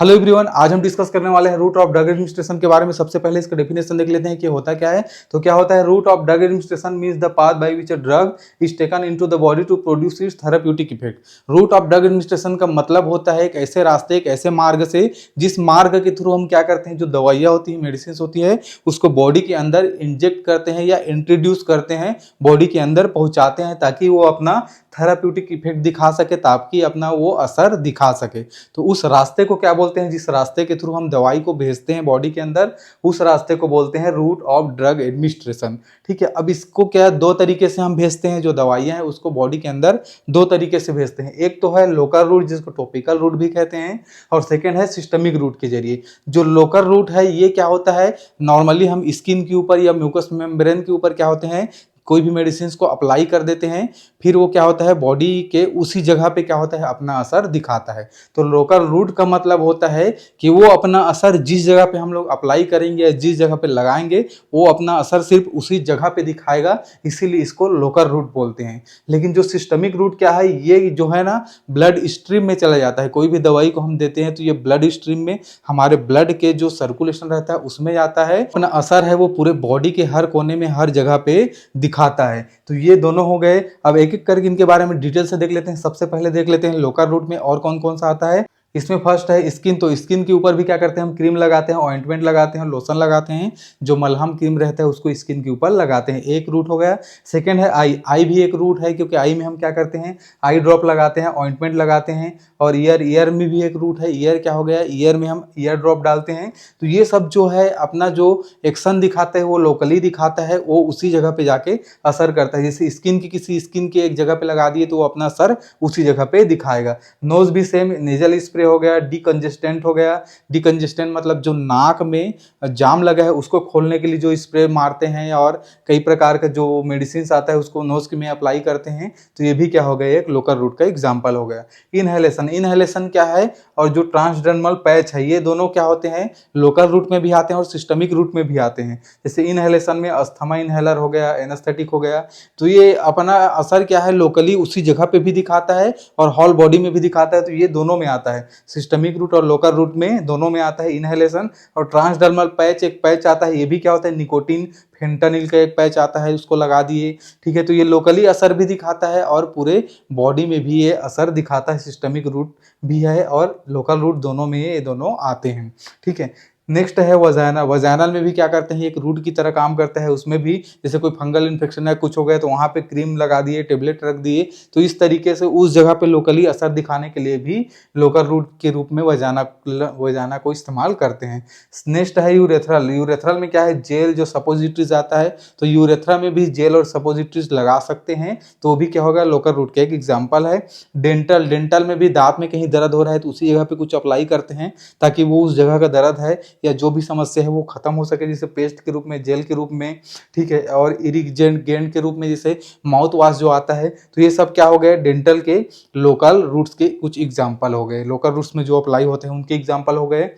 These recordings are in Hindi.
हेलो एवरीवन, आज हम डिस्कस करने वाले हैं रूट ऑफ ड्रग एडमिनिस्ट्रेशन के बारे में। सबसे पहले इसका डेफिनेशन देख लेते हैं कि होता क्या है। तो क्या होता है, route of drug administration means the path by which a drug is taken into the body to produce its therapeutic effect. Route of drug administration का मतलब होता है एक ऐसे रास्ते, एक ऐसे मार्ग से जिस मार्ग के थ्रू हम क्या करते हैं, जो दवाइयाँ होती हैं, मेडिसिन होती है, उसको बॉडी के अंदर इंजेक्ट करते हैं या इंट्रोड्यूस करते हैं, बॉडी के अंदर पहुंचाते हैं ताकि वो अपना थेराप्यूटिक इफेक्ट दिखा सके, ताकि अपना वो असर दिखा सके। तो उस रास्ते को क्या बोलते हैं, जिस रास्ते के थ्रू हम दवाई को भेजते हैं बॉडी के अंदर, उस रास्ते को बोलते हैं रूट ऑफ ड्रग एडमिनिस्ट्रेशन। ठीक है, अब इसको क्या दो तरीके से हम भेजते हैं, जो दवाइयाँ हैं उसको बॉडी के अंदर दो तरीके से भेजते हैं। एक तो है लोकल रूट, जिसको टॉपिकल रूट भी कहते हैं, और सेकेंड है सिस्टमिक रूट के जरिए। जो लोकल रूट है ये क्या होता है, नॉर्मली हम स्किन के ऊपर या म्यूकस मेम्ब्रेन के ऊपर क्या होते हैं, कोई भी मेडिसिन को अप्लाई कर देते हैं, फिर वो क्या होता है बॉडी के उसी जगह पे क्या होता है अपना असर दिखाता है। तो लोकल रूट का मतलब होता है कि वो अपना असर जिस जगह पे हम लोग अप्लाई करेंगे या जिस जगह पे लगाएंगे, वो अपना असर सिर्फ उसी जगह पे दिखाएगा, इसीलिए इसको लोकल रूट बोलते हैं। लेकिन जो सिस्टमिक रूट क्या है, ये जो है ना ब्लड स्ट्रीम में चला जाता है। कोई भी दवाई को हम देते हैं तो ये ब्लड स्ट्रीम में, हमारे ब्लड के जो सर्कुलेशन रहता है उसमें जाता है, अपना असर है वो पूरे बॉडी के हर कोने में, हर जगह पे दिखाता है। तो ये दोनों हो गए। अब एक एक करके इनके बारे में डिटेल से देख लेते हैं। सबसे पहले देख लेते हैं लोकल रूट में और कौन कौन सा आता है। इसमें फर्स्ट है स्किन। तो स्किन के ऊपर भी क्या करते हैं, हम क्रीम लगाते हैं, ऑइंटमेंट लगाते हैं, लोशन लगाते हैं, जो मलहम क्रीम रहता है उसको स्किन के ऊपर लगाते हैं, एक रूट हो गया। सेकेंड है आई। आई भी एक रूट है, क्योंकि आई में हम क्या करते हैं, आई ड्रॉप लगाते हैं, ऑइंटमेंट लगाते हैं। और ईयर, ईयर में भी एक रूट है, ईयर क्या हो गया, ईयर में हम ईयर ड्रॉप डालते हैं। तो ये सब जो है अपना जो एक्शन दिखाता है वो लोकली दिखाता है, वो उसी जगह पे जाके असर करता है। जैसे स्किन की, किसी स्किन के एक जगह पे लगा दिए तो वो अपना असर उसी जगह पे दिखाएगा। नोज भी सेम, नेजल स्प्रे हो गया, डिकंजेस्टेंट हो गया। डिकंजेस्टेंट मतलब जो नाक में जाम लगा है उसको खोलने के लिए जो स्प्रे मारते हैं, और कई प्रकार का जो मेडिसिन आता है उसको नोज में अप्लाई करते हैं। तो ये भी क्या हो गया, एक लोकल रूट का एग्जांपल हो गया। इनहेलेशन। इनहेलेशन क्या है, और जो ट्रांसडर्मल पैच है, ये दोनों क्या होते हैं, लोकल रूट में भी आते हैं और सिस्टमिक रूट में भी आते हैं। जैसे इनहेलेशन में अस्थमा इनहेलर हो गया, एनेस्थेटिक हो गया। तो ये अपना असर क्या है, लोकली उसी जगह पे भी दिखाता है और होल बॉडी में भी दिखाता है। तो ये दोनों में आता है, सिस्टमिक रूट और लोकल रूट में दोनों में आता है इनहेलेशन। और ट्रांसडर्मल पैच, एक पैच आता है, ये भी क्या होता है, निकोटीन फेंटानिल का एक पैच आता है, उसको लगा दिए। ठीक है, तो ये लोकली असर भी दिखाता है और पूरे बॉडी में भी ये असर दिखाता है। सिस्टमिक रूट भी है और लोकल रूट, दोनों में ये दोनों आते हैं। ठीक है, नेक्स्ट है वजाइना। वजाइनल में भी क्या करते हैं, एक रूट की तरह काम करता है। उसमें भी जैसे कोई फंगल इन्फेक्शन है, कुछ हो गया, तो वहाँ पे क्रीम लगा दिए, टेबलेट रख दिए। तो इस तरीके से उस जगह पे लोकली असर दिखाने के लिए भी लोकल रूट के रूप में वजाइना को इस्तेमाल करते हैं। नेक्स्ट है यूरेथ्रल। यूरेथ्रल में क्या है, जेल जो सपोजिटरीज आता है, तो यूरेथ्रा में भी जेल और सपोजिटरीज लगा सकते हैं। तो वो भी क्या होगा, लोकल रूट का एक एग्जाम्पल है। डेंटल। डेंटल में भी दांत में कहीं दर्द हो रहा है तो उसी जगह पे कुछ अप्लाई करते हैं ताकि वो उस जगह का दर्द है या जो भी समस्या है वो खत्म हो सके, जैसे पेस्ट के रूप में, जेल के रूप में। ठीक है, और इरिगेंट गेंट के रूप में जैसे माउथ वॉश जो आता है। तो ये सब क्या हो गए, डेंटल के लोकल रूट्स के कुछ एग्जाम्पल हो गए, लोकल रूट्स में जो अप्लाई होते हैं उनके एग्जाम्पल हो गए।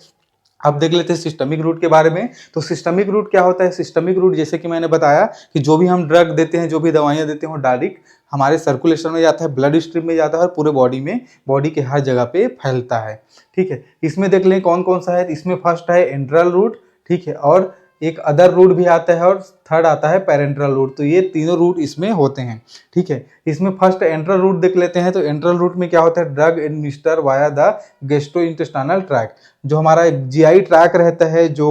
अब देख लेते हैं सिस्टमिक रूट के बारे में। तो सिस्टमिक रूट क्या होता है, सिस्टमिक रूट जैसे कि मैंने बताया कि जो भी हम ड्रग देते हैं, जो भी दवाइयाँ देते हैं, वो डायरेक्ट हमारे सर्कुलेशन में जाता है, ब्लड स्ट्रीम में जाता है और पूरे बॉडी में, बॉडी के हर जगह पे फैलता है। ठीक है, इसमें देख लें कौन कौन सा है। इसमें फर्स्ट है एंट्रल रूट, ठीक है, और एक अदर रूट भी आता है, और थर्ड आता है पेरेंट्रल रूट। तो ये तीनों रूट इसमें होते हैं। ठीक है, इसमें फर्स्ट एंट्रल रूट देख लेते हैं। तो एंट्रल रूट में क्या होता है, drug administer via the gastrointestinal tract. जो हमारा जीआई ट्रैक रहता है, जो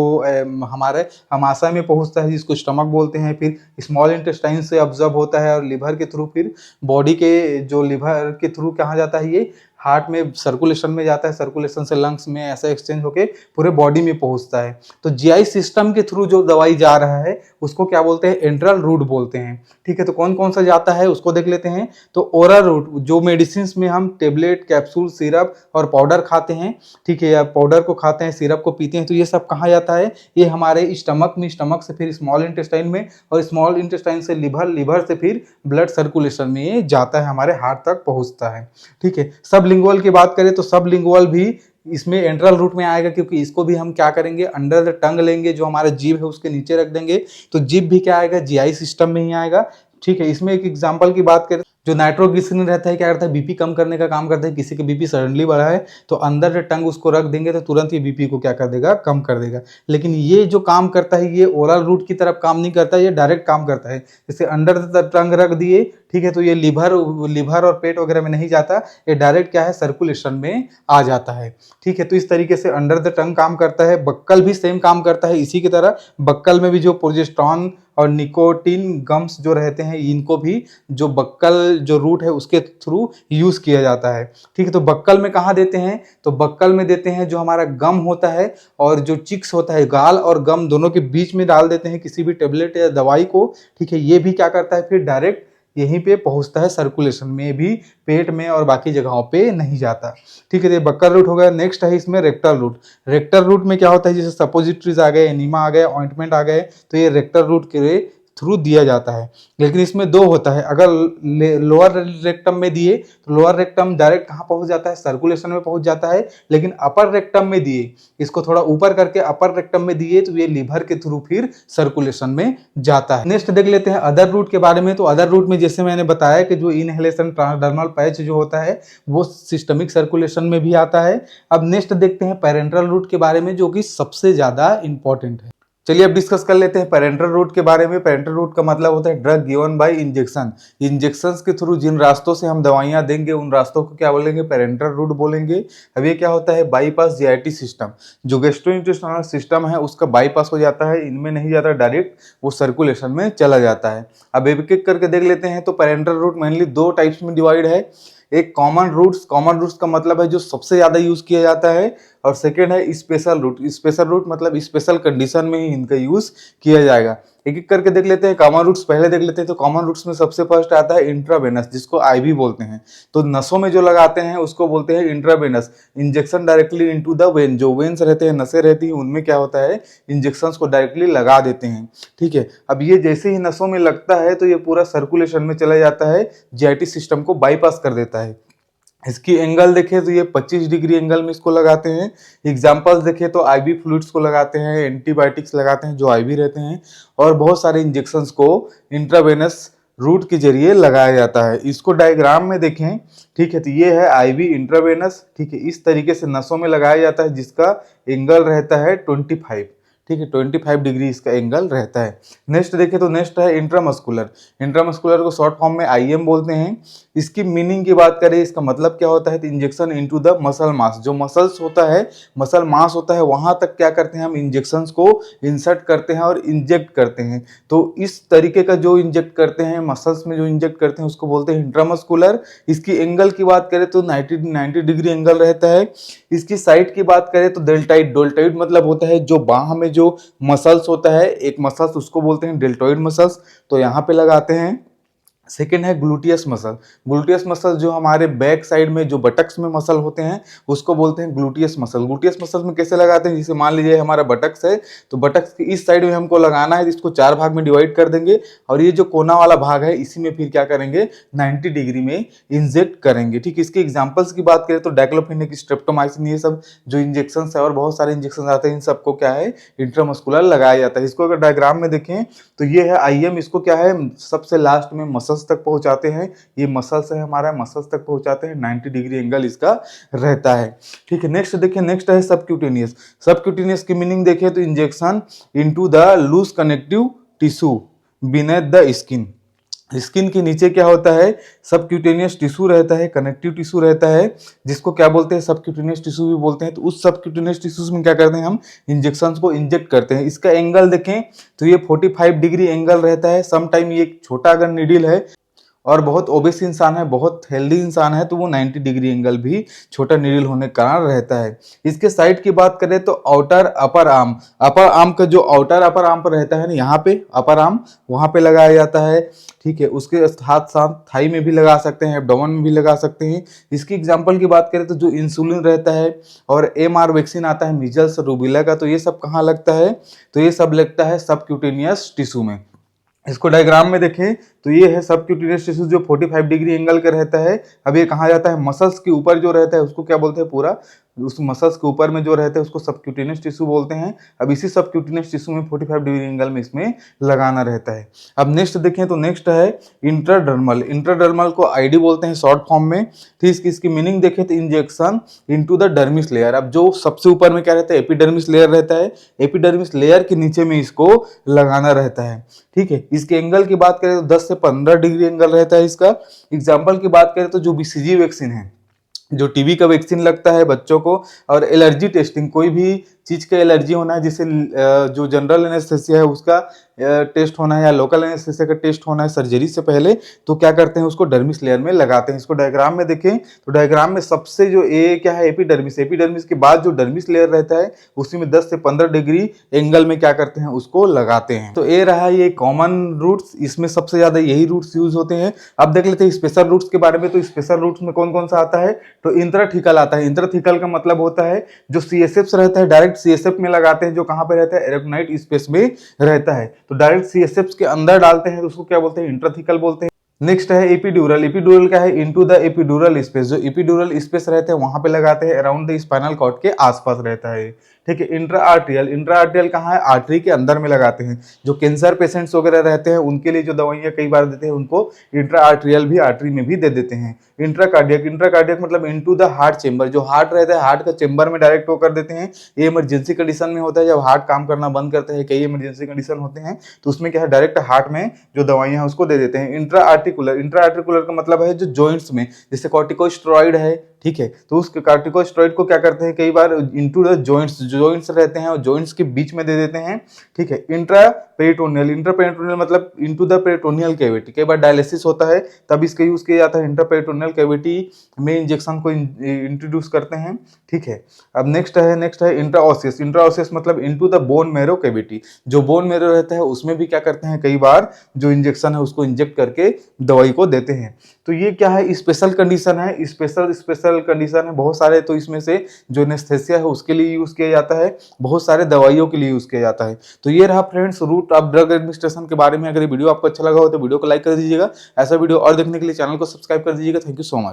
हमारे आमाशय में पहुंचता है, जिसको स्टमक बोलते हैं, फिर स्मॉल इंटेस्टाइन से ऑब्जर्व होता है और लिवर के थ्रू फिर बॉडी के, जो लिवर के थ्रू कहाँ जाता है, ये हार्ट में सर्कुलेशन में जाता है, सर्कुलेशन से लंग्स में ऐसा एक्सचेंज होके पूरे बॉडी में पहुंचता है। तो जीआई सिस्टम के थ्रू जो दवाई जा रहा है उसको क्या बोलते हैं, एंट्रल रूट बोलते हैं। ठीक है, तो कौन कौन सा जाता है उसको देख लेते हैं। तो ओरल रूट, जो मेडिसिन में हम टेबलेट, कैप्सूल, सिरप और पाउडर खाते हैं, ठीक है, या पाउडर को खाते हैं, सिरप को पीते हैं, तो ये सब कहाँ जाता है, ये हमारे स्टमक में, स्टमक से फिर स्मॉल इंटेस्टाइन में, और स्मॉल इंटेस्टाइन से लिवर, लिवर से फिर ब्लड सर्कुलेशन में जाता है, हमारे हार्ट तक पहुँचता है। ठीक है, सब लिंगुअल की बात करें तो सब लिंगुअल भी इसमें एंट्रल रूट में आएगा, क्योंकि इसको भी हम क्या करेंगे, अंडर द टंग लेंगे, जो हमारा जीभ है उसके नीचे रख देंगे। तो जीभ भी क्या आएगा, जीआई सिस्टम में ही आएगा। ठीक है, इसमें एक एग्जांपल की बात करें जो नाइट्रोग्लिसरीन रहता है क्या करता है, बीपी कम करने का काम करता है। किसी के बीपी सडनली बढ़ा है तो अंदर से टंग उसको रख देंगे तो तुरंत ये बीपी को क्या कर देगा, कम कर देगा। लेकिन ये जो काम करता है ये ओरल रूट की तरफ काम नहीं करता है, ये डायरेक्ट काम करता है। जैसे अंडर द टंग रख दिए, ठीक है, तो ये लिवर और पेट वगैरह में नहीं जाता, ये डायरेक्ट क्या है, सर्कुलेशन में आ जाता है। ठीक है, तो इस तरीके से अंडर द टंग काम करता है। बक्कल भी सेम काम करता है इसी की तरह। बक्कल में भी जो प्रोजेस्टेरॉन और निकोटीन गम्स जो रहते हैं इनको भी जो बक्कल जो रूट है उसके थ्रू यूज किया जाता है। ठीक है, तो बक्कल में कहाँ देते हैं, तो बक्कल में देते हैं जो हमारा गम होता है और जो चिक्स होता है, गाल और गम दोनों के बीच में डाल देते हैं किसी भी टेबलेट या दवाई को। ठीक है, ये भी क्या करता है, फिर डायरेक्ट यहीं पे पहुंचता है, सर्कुलेशन में भी, पेट में और बाकी जगहों पे नहीं जाता। ठीक है, तो ये बक्कल रूट हो गया। नेक्स्ट है इसमें रेक्टल रूट। रेक्टल रूट में क्या होता है, जैसे सपोजिटरीज आ गए, एनिमा आ गए, ऑइंटमेंट आ गए, तो ये रेक्टल रूट के थ्रू दिया जाता है। लेकिन इसमें दो होता है, अगर लोअर रेक्टम में दिए तो लोअर रेक्टम डायरेक्ट कहाँ पहुंच जाता है, सर्कुलेशन में पहुंच जाता है। लेकिन अपर रेक्टम में दिए, इसको थोड़ा ऊपर करके अपर रेक्टम में दिए तो ये लिवर के थ्रू फिर सर्कुलेशन में जाता है। नेक्स्ट देख लेते हैं अदर रूट के बारे में। तो अदर रूट में जैसे मैंने बताया कि जो इनहेलेशन ट्रांसडर्मल पैच जो होता है वो सिस्टमिक सर्कुलेशन में भी आता है। अब नेक्स्ट देखते हैं पैरेंटल रूट के बारे में, जो कि सबसे ज्यादा इंपॉर्टेंट है। चलिए अब डिस्कस कर लेते हैं पेरेंटल रूट के बारे में। पेरेंटल रूट का मतलब होता है drug given by injection. Injections के थ्रू जिन रास्तों से हम दवाइयां देंगे उन रास्तों को क्या बोलेंगे, पेरेंटल रूट बोलेंगे। अब ये क्या होता है, बाईपास जीआईटी सिस्टम, जो गैस्ट्रोइंटेस्टाइनल सिस्टम है उसका बाईपास हो जाता है, इनमें नहीं जाता, डायरेक्ट वो सर्कुलेशन में चला जाता है। अब एक एक करके देख लेते हैं। तो पेरेंटल रूट मेनली दो टाइप्स में डिवाइड है। एक कॉमन रूट्स का मतलब है जो सबसे ज्यादा यूज किया जाता है, और सेकेंड है स्पेशल रूट मतलब स्पेशल कंडीशन में ही इनका यूज किया जाएगा। एक एक करके देख लेते हैं। कॉमन रूट्स पहले देख लेते हैं। तो कॉमन रूट्स में सबसे फर्स्ट आता है इंट्रावेनस, जिसको आईवी बोलते हैं। तो नसों में जो लगाते हैं उसको बोलते हैं intravenous, injection directly into the when. जो वेन्स रहते हैं, नसें रहती हैं, उनमें क्या होता है, इंजेक्शंस को डायरेक्टली लगा देते हैं। ठीक है, अब ये जैसे ही नसों में लगता है तो ये पूरा सर्कुलेशन में चला जाता है, जीआईटी सिस्टम को बाईपास कर देता है। इसकी एंगल देखें तो ये 25 डिग्री एंगल में इसको लगाते हैं। एग्जांपल्स देखें तो आईवी फ्लूइड्स को लगाते हैं, एंटीबायोटिक्स लगाते हैं जो आईवी रहते हैं, और बहुत सारे इंजेक्शंस को इंट्रावेनस रूट के जरिए लगाया जाता है। इसको डायग्राम में देखें, ठीक है, तो ये है आईवी इंट्रावेनस। ठीक है, इस तरीके से नसों में लगाया जाता है, जिसका एंगल रहता है 25। ठीक है, 25 डिग्री इसका एंगल रहता है। नेक्स्ट देखें तो नेक्स्ट है इंट्रामस्कुलर को शॉर्ट फॉर्म में आईएम बोलते हैं। इसकी मीनिंग की बात करें, इसका मतलब क्या होता है, तो injection into the muscle mass. जो मसल्स होता है, मसल मास होता है, वहां तक क्या करते हैं हम, इंजेक्शंस को इंसर्ट करते हैं और इंजेक्ट करते हैं। तो इस तरीके का जो इंजेक्ट करते हैं, मसल्स में जो इंजेक्ट करते हैं, उसको बोलते हैं इंट्रामस्कुलर। इसकी एंगल की बात करें तो 90 डिग्री एंगल रहता है। इसकी साइड की बात करें तो डेल्टाइड मतलब होता है जो बाह में जो मसल्स होता है, एक मसल्स उसको बोलते हैं डेल्टोइड मसल्स, तो यहाँ पे लगाते हैं। सेकेंड है ग्लूटियस मसल जो हमारे बैक साइड में जो बटक्स में मसल होते हैं उसको बोलते हैं ग्लूटियस मसल में कैसे लगाते हैं, जैसे मान लीजिए हमारा बटक्स है तो बटक्स की इस साइड में हमको लगाना है, इसको 4 भाग में डिवाइड कर देंगे और ये जो कोना वाला भाग है इसी में फिर क्या करेंगे 90 डिग्री में इंजेक्ट करेंगे। ठीक, इसके एग्जांपल्स की बात करें तो डाइक्लोफेनेक, स्ट्रेप्टोमाइसिन, ये सब जो इंजेक्शन है और बहुत सारे इंजेक्शन आते हैं, इन सबको क्या है इंट्रामस्कुलर लगाया जाता है। इसको अगर डायग्राम में देखें तो ये है आईएम, इसको क्या है सबसे लास्ट में मसल्स तक पहुंचाते हैं। ये मसल्स है हमारा, मसल्स तक पहुंचाते हैं, 90 डिग्री एंगल इसका रहता है। ठीक है, नेक्स्ट देखिए, नेक्स्ट है सबक्यूटेनियस की मीनिंग देखें तो injection into the loose connective tissue beneath the skin के नीचे क्या होता है, सबक्यूटेनियस टिश्यू रहता है, कनेक्टिव टिश्यू रहता है, जिसको क्या बोलते हैं सबक्यूटेनियस टिश्यू भी बोलते हैं। तो उस सबक्यूटेनियस टिश्यूज में क्या करते हैं हम इंजेक्शंस को इंजेक्ट करते हैं। इसका एंगल देखें तो ये 45 डिग्री एंगल रहता है। सम टाइम ये छोटा अगर नीडल है और बहुत ओबेस इंसान है, बहुत हेल्दी इंसान है, तो वो 90 डिग्री एंगल भी छोटा नीडल होने के कारण रहता है। इसके साइड की बात करें तो आउटर अपर आर्म का जो आउटर अपर आर्म पर रहता है ना, यहाँ पे अपर आर्म वहां पे लगाया जाता है। ठीक है, उसके साथ साथ थाई में भी लगा सकते हैं, एब्डोमेन में भी लगा सकते हैं। इसकी एग्जांपल की बात करें तो जो इंसुलिन रहता है और एमआर वैक्सीन आता है मीजल्स रूबेला का, तो ये सब कहाँ लगता है, तो ये सब लगता है सबक्यूटेनियस टिश्यू में। इसको डायग्राम में देखें तो ये है सबक्यूटेनियस टिश्यू जो 45 डिग्री एंगल का रहता है। अब ये कहाँ जाता है, मसल्स के ऊपर जो रहता है उसको क्या बोलते हैं पूरा उस मसल्स के ऊपर में जो रहते हैं उसको सबक्यूटेनियस टिश्यू बोलते हैं। अब इसी सबक्यूटेनियस टिश्यू में 45 डिग्री एंगल में इसमें लगाना रहता है। अब नेक्स्ट देखें तो नेक्स्ट है इंट्राडर्मल। इंट्राडर्मल को आईडी बोलते हैं शॉर्ट फॉर्म में। ठीक, इसकी मीनिंग देखें तो injection into the dermis layer. अब जो सबसे ऊपर में क्या रहता है, एपिडर्मिस लेयर रहता है, एपिडर्मिस लेयर के नीचे में इसको लगाना रहता है। ठीक है, इसके एंगल की बात करें तो 10 से 15 डिग्री एंगल रहता है इसका। एग्जाम्पल की बात करें तो जो बीसीजी वैक्सीन है, जो टीबी का वैक्सीन लगता है बच्चों को, और एलर्जी टेस्टिंग, कोई भी चीज का एलर्जी होना है, जिससे जो जनरल एनेस्थेसिया है उसका टेस्ट होना है या लोकल एनेस्थेसिया का टेस्ट होना है सर्जरी से पहले, तो क्या करते हैं उसको डर्मिस लेयर में लगाते हैं। इसको डायग्राम में देखें तो डायग्राम में सबसे जो ए क्या है, एपिडर्मिस, एपिडर्मिस के बाद जो डर्मिस लेयर रहता है उसी में 10 से 15 डिग्री एंगल में क्या करते हैं उसको लगाते हैं। तो ए रहा ये कॉमन रूट्स, इसमें सबसे ज्यादा यही रूट्स यूज होते हैं। अब देख लेते हैं स्पेशल रूट्स के बारे में। तो स्पेशल रूट्स में कौन कौन सा आता है, तो इंट्राथिकल आता है। इंट्राथिकल का मतलब होता है जो सीएसएफ रहता है डायरेक्ट सीएसएफ में लगाते हैं, जो कहां पे रहता है, एरेक्नोइड स्पेस में रहता है, तो डायरेक्ट सीएसएफ के अंदर डालते हैं, तो उसको क्या बोलते हैं, इंट्राथिकल बोलते हैं। नेक्स्ट है एपिड्यूरल। एपिड्यूरल क्या है, इनटू द एपिड्यूरल स्पेस, जो एपिड्यूरल स्पेस रहते हैं वहां पे लगाते हैं, अराउंड द स्पाइनल कॉर्ड के आसपास रहता है। ठीक है, इंट्रा आर्ट्रियल, इंट्रा आर्ट्रियल कहाँ है, आर्टरी के अंदर में लगाते हैं। जो कैंसर पेशेंट्स वगैरह रहते हैं उनके लिए जो दवाइयां कई बार देते हैं उनको इंट्रा आर्ट्रियल भी आर्टरी में भी दे देते हैं। इंट्रा कार्डियक, इंट्रा कार्डियक मतलब इनटू द हार्ट चेंबर, जो हार्ट रहता है हार्ट का चेंबर में डायरेक्ट वो कर देते हैं। ये इमरजेंसी कंडीशन में होता है, जब हार्ट काम करना बंद करते हैं, कई इमरजेंसी कंडीशन होते हैं, तो उसमें क्या है डायरेक्ट हार्ट में जो दवाइयां हैं उसको दे देते हैं। इंट्रा आर्टिकुलर, इंट्रा आर्टिकुलर का मतलब है जो जॉइंट्स में, जैसे कॉर्टिकोस्टेरॉइड है, ठीक है, तो उस कॉर्टिकोस्टेरॉइड को क्या करते हैं कई bar into the joints, joints रहते हैं और जॉइंट्स के बीच में दे देते हैं। ठीक है, इंट्रा पेरिटोनियल, इंट्रा पेरिटोनियल मतलब इनटू द पेरिटोनियल कैविटी, कई बार डायलिसिस होता है तब इसका यूज किया जाता है। इंट्रा पेरिटोनियल कैविटी में इंजेक्शन को इंट्रोड्यूस करते हैं। ठीक है, अब नेक्स्ट है इंट्राओसियस। इंट्राओसियस मतलब into the bone marrow cavity, जो बोन मैरो रहता है उसमें भी क्या करते हैं कई बार जो इंजेक्शन है उसको इंजेक्ट करके दवाई को देते हैं। तो ये क्या है, स्पेशल कंडीशन है, स्पेशल कंडीशन है बहुत सारे। तो इसमें से जो एनेस्थेसिया है उसके लिए यूज किया जाता है, बहुत सारे दवाइयों के लिए यूज किया जाता है। तो ये रहा friends route of drug administration के बारे में। अगर ये वीडियो आपको अच्छा लगा हो तो वीडियो को लाइक कर दीजिएगा। ऐसा वीडियो और देखने के लिए चैनल को सब्सक्राइब कर दीजिएगा। Thank you so much.